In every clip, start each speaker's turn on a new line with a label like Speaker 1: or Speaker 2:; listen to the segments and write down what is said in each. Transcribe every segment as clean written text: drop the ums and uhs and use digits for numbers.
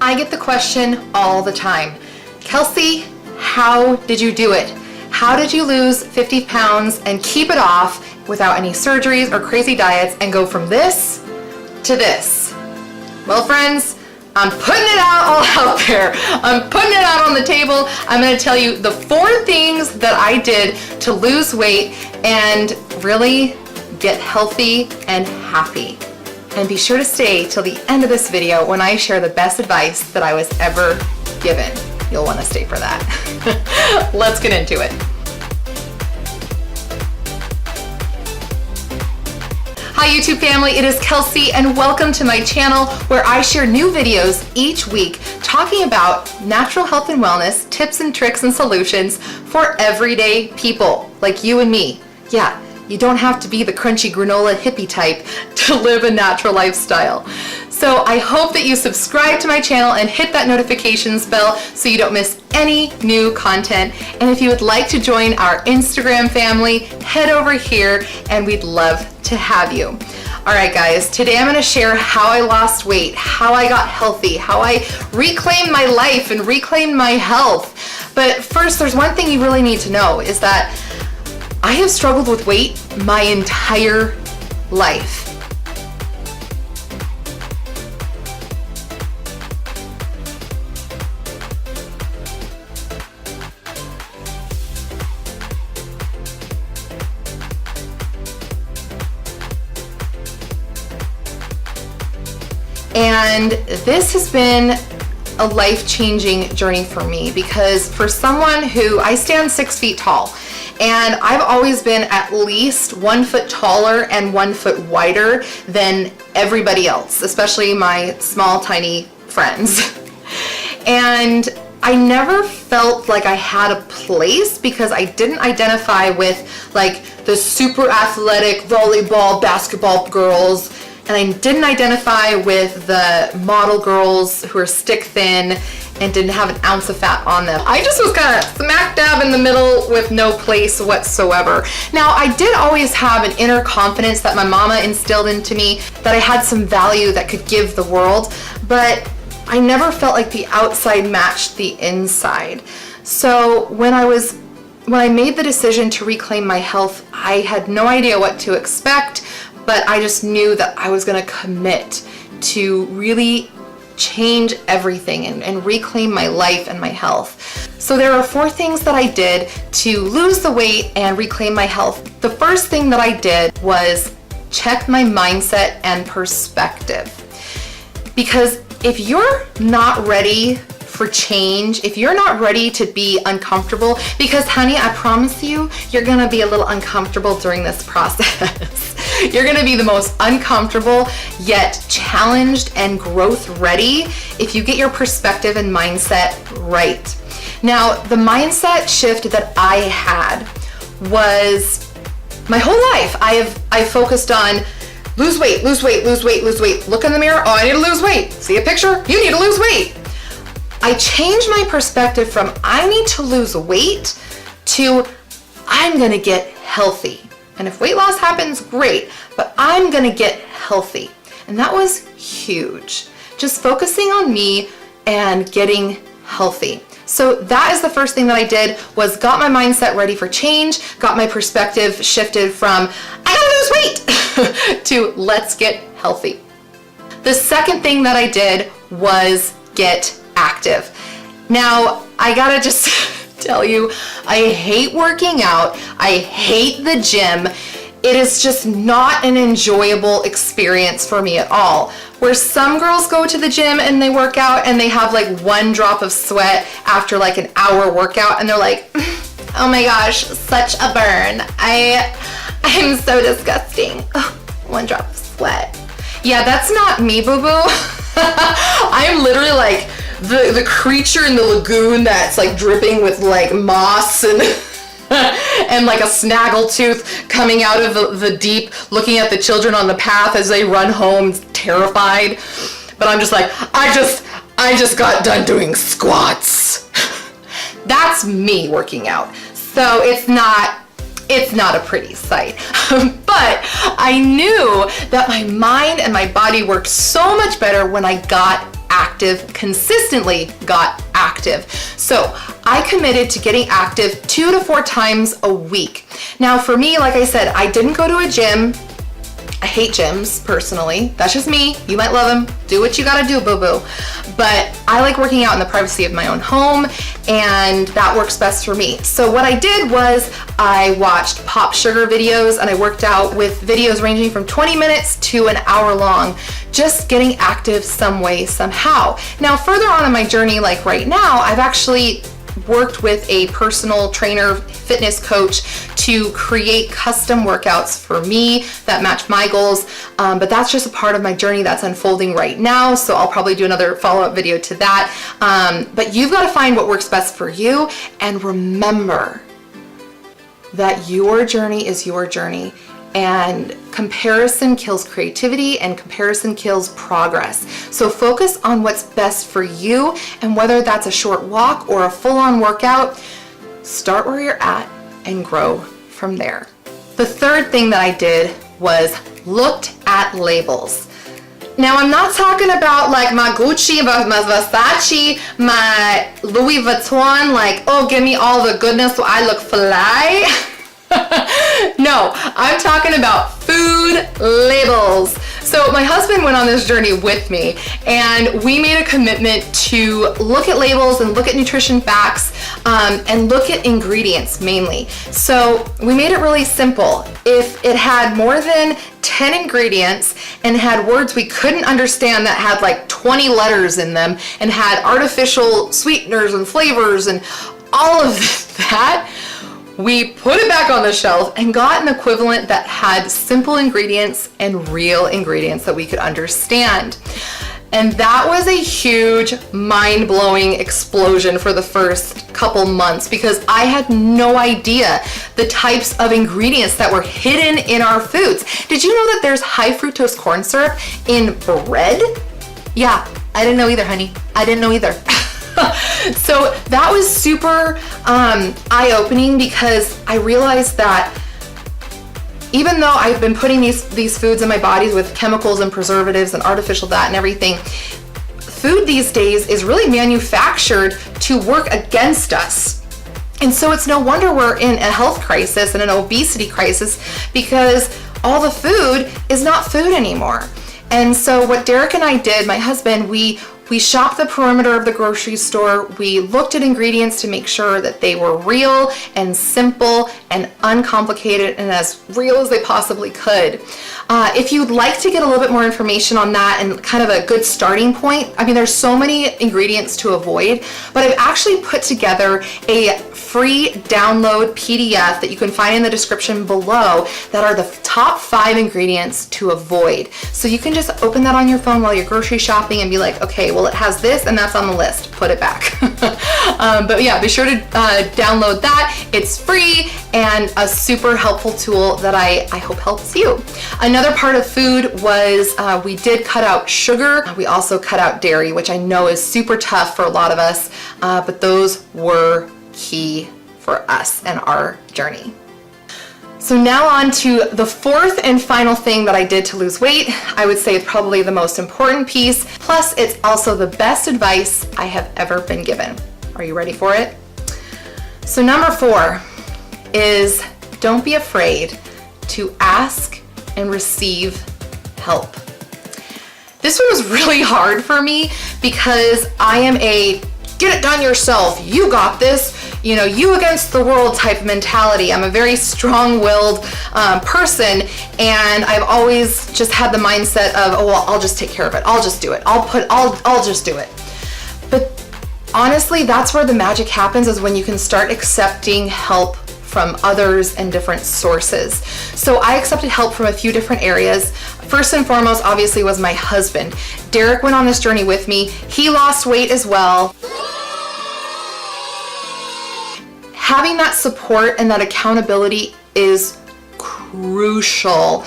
Speaker 1: I get the question all the time, Kelsey, how did you do it? How did you lose 50 pounds and keep it off without any surgeries or crazy diets and go from this to this? Well, friends, I'm putting it all out there. I'm putting it out on the table. I'm going to tell you the 4 things that I did to lose weight and really get healthy and happy. And be sure to stay till the end of this video when I share the best advice that I was ever given. You'll want to stay for that. Let's get into it. Hi YouTube family, it is Kelsey and welcome to my channel where I share new videos each week talking about natural health and wellness, tips and tricks and solutions for everyday people like you and me. Yeah, you don't have to be the crunchy granola hippie type to live a natural lifestyle. So I hope that you subscribe to my channel and hit that notifications bell so you don't miss any new content. And if you would like to join our Instagram family, head over here and we'd love to have you. All right guys, today I'm gonna share how I lost weight, how I got healthy, how I reclaimed my life and reclaimed my health. But first, there's one thing you really need to know is that I have struggled with weight my entire life. And this has been a life-changing journey for me because for someone who, I stand 6 feet tall, and I've always been at least 1 foot taller and 1 foot wider than everybody else, especially my small, tiny friends. And I never felt like I had a place because I didn't identify with like the super athletic volleyball, basketball girls, and I didn't identify with the model girls who are stick thin and didn't have an ounce of fat on them. I just was kind of smack dab in the middle with no place whatsoever. Now, I did always have an inner confidence that my mama instilled into me, that I had some value that could give the world, but I never felt like the outside matched the inside. So when I made the decision to reclaim my health, I had no idea what to expect, but I just knew that I was gonna commit to really change everything and reclaim my life and my health. So there are 4 things that I did to lose the weight and reclaim my health. The first thing that I did was check my mindset and perspective. Because if you're not ready for change, if you're not ready to be uncomfortable, because honey, I promise you, you're gonna be a little uncomfortable during this process. You're gonna be the most uncomfortable yet challenged and growth ready if you get your perspective and mindset right. Now, the mindset shift that I had was my whole life. I focused on lose weight, lose weight, lose weight, lose weight. Look in the mirror, oh, I need to lose weight. See a picture? You need to lose weight. I changed my perspective from I need to lose weight to I'm gonna get healthy. And if weight loss happens, great, but I'm gonna get healthy. And that was huge. Just focusing on me and getting healthy. So that is the first thing that I did, was got my mindset ready for change, got my perspective shifted from I gotta lose weight to let's get healthy. The second thing that I did was get active. Now, I gotta just tell you, I hate working out. I hate the gym. It is just not an enjoyable experience for me at all. Where some girls go to the gym and they work out and they have like 1 drop of sweat after like an hour workout and they're like, oh my gosh, such a burn. I'm so disgusting. 1 drop of sweat. Yeah, that's not me, boo-boo. I'm literally like the creature in the lagoon that's like dripping with like moss and and like a snaggletooth coming out of the deep, looking at the children on the path as they run home terrified. But I'm just like, I just got done doing squats. That's me working out. So it's not a pretty sight. But I knew that my mind and my body worked so much better when I got active, consistently got active. So I committed to getting active 2 to 4 times a week. Now for me, like I said, I didn't go to a gym. I hate gyms personally. That's just me. You might love them. Do what you gotta do, boo-boo. But I like working out in the privacy of my own home, and that works best for me. So what I did was I watched POPSUGAR videos, and I worked out with videos ranging from 20 minutes to an hour long, just getting active some way, somehow. Now, further on in my journey, like right now, I've actually worked with a personal trainer, fitness coach to create custom workouts for me that match my goals. But that's just a part of my journey that's unfolding right now. So I'll probably do another follow-up video to that. But you've got to find what works best for you, and remember that your journey is your journey. And comparison kills creativity, and comparison kills progress. So focus on what's best for you, and whether that's a short walk or a full-on workout, start where you're at and grow from there. The third thing that I did was looked at labels. Now, I'm not talking about like my Gucci, my Versace, my Louis Vuitton, like, oh, give me all the goodness so I look fly. No, I'm talking about food labels. So my husband went on this journey with me, and we made a commitment to look at labels and look at nutrition facts, and look at ingredients mainly. So we made it really simple. If it had more than 10 ingredients and had words we couldn't understand that had like 20 letters in them and had artificial sweeteners and flavors and all of that, we put it back on the shelf and got an equivalent that had simple ingredients and real ingredients that we could understand. And that was a huge, mind-blowing explosion for the first couple months, because I had no idea the types of ingredients that were hidden in our foods. Did you know that there's high fructose corn syrup in bread? Yeah, I didn't know either, honey. I didn't know either. So that was super eye-opening, because I realized that even though I've been putting these foods in my bodies with chemicals and preservatives and artificial that and everything, food these days is really manufactured to work against us. And so it's no wonder we're in a health crisis and an obesity crisis, because all the food is not food anymore. And so what Derek and I did, my husband, we shopped the perimeter of the grocery store. We looked at ingredients to make sure that they were real and simple and uncomplicated and as real as they possibly could. If you'd like to get a little bit more information on that and kind of a good starting point, I mean, there's so many ingredients to avoid, but I've actually put together a free download PDF that you can find in the description below that are the top 5 ingredients to avoid. So you can just open that on your phone while you're grocery shopping and be like, okay, well, it has this and that's on the list, put it back. But yeah, be sure to download that. It's free and a super helpful tool that I hope helps you. Another part of food was we did cut out sugar. We also cut out dairy, which I know is super tough for a lot of us, but those were key for us and our journey. So now on to the fourth and final thing that I did to lose weight. I would say it's probably the most important piece, plus it's also the best advice I have ever been given. Are you ready for it? So number 4 is don't be afraid to ask and receive help. This one was really hard for me because I am a get it done yourself, you got this, you know, you against the world type mentality. I'm a very strong-willed person, and I've always just had the mindset of, oh, well, I'll just take care of it. I'll just do it. I'll just do it. But honestly, that's where the magic happens, is when you can start accepting help from others and different sources. So I accepted help from a few different areas. First and foremost, obviously, was my husband. Derek went on this journey with me. He lost weight as well. Having that support and that accountability is crucial.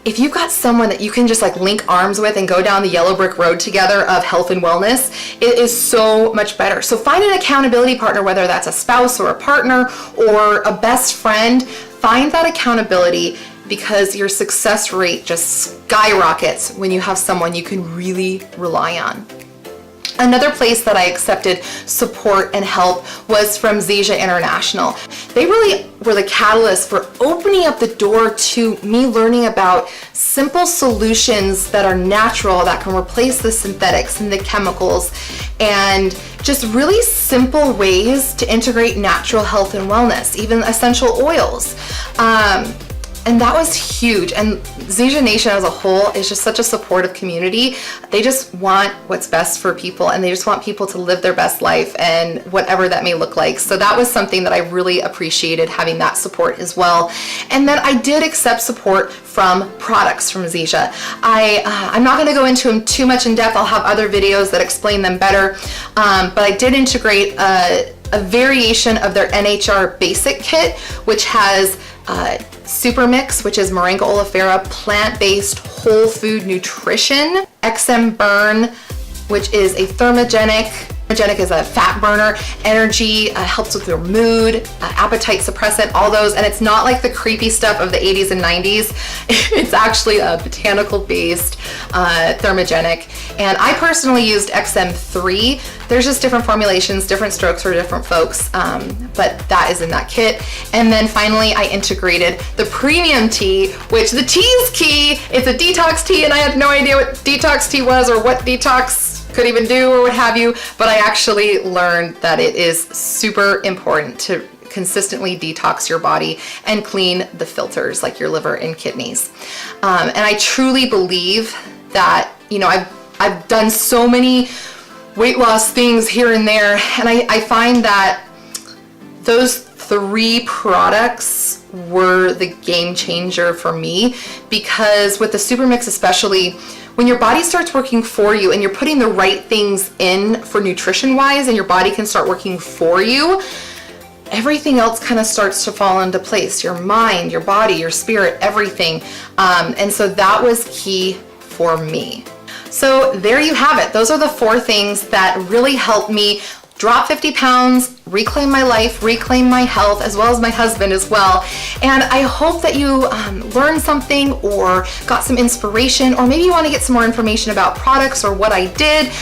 Speaker 1: If you've got someone that you can just like link arms with and go down the yellow brick road together of health and wellness, it is so much better. So find an accountability partner, whether that's a spouse or a partner or a best friend. Find that accountability, because your success rate just skyrockets when you have someone you can really rely on. Another place that I accepted support and help was from Zija International. They really were the catalyst for opening up the door to me learning about simple solutions that are natural, that can replace the synthetics and the chemicals, and just really simple ways to integrate natural health and wellness, even essential oils. And that was huge. And Zija Nation as a whole is just such a supportive community. They just want what's best for people, and they just want people to live their best life, and whatever that may look like. So that was something that I really appreciated, having that support as well. And then I did accept support from products from Zija. I'm not gonna go into them too much in depth. I'll have other videos that explain them better. But I did integrate a variation of their NHR basic kit, which has Super Mix, which is moringa oleifera, plant-based whole food nutrition, XM Burn, which is a thermogenic is a fat burner, energy, helps with your mood, appetite suppressant, all those. And it's not like the creepy stuff of the 80s and 90s. It's actually a botanical based thermogenic. And I personally used XM3. There's just different formulations, different strokes for different folks, but that is in that kit. And then finally I integrated the premium tea, which the tea is key. It's a detox tea, and I had no idea what detox tea was or what detox could even do or what have you, but I actually learned that it is super important to consistently detox your body and clean the filters like your liver and kidneys. And I truly believe that, you know, I've done so many weight loss things here and there, and I find that those 3 products were the game changer for me, because with the Super Mix especially, when your body starts working for you and you're putting the right things in for nutrition wise, and your body can start working for you, everything else kind of starts to fall into place. Your mind, your body, your spirit, everything. And so that was key for me. So there you have it. Those are the 4 things that really helped me drop 50 pounds, reclaim my life, reclaim my health, as well as my husband as well. And I hope that you learned something or got some inspiration, or maybe you want to get some more information about products or what I did.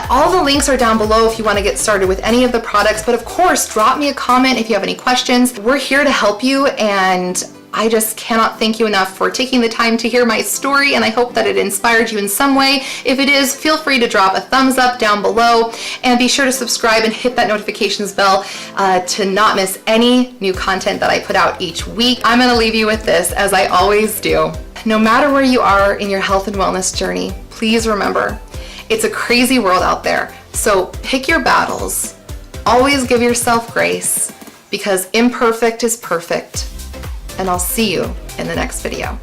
Speaker 1: All the links are down below if you want to get started with any of the products. But of course, drop me a comment if you have any questions. We're here to help you, and I just cannot thank you enough for taking the time to hear my story, and I hope that it inspired you in some way. If it is, feel free to drop a thumbs up down below, and be sure to subscribe and hit that notifications bell to not miss any new content that I put out each week. I'm gonna leave you with this, as I always do. No matter where you are in your health and wellness journey, please remember, it's a crazy world out there. So pick your battles. Always give yourself grace, because imperfect is perfect. And I'll see you in the next video.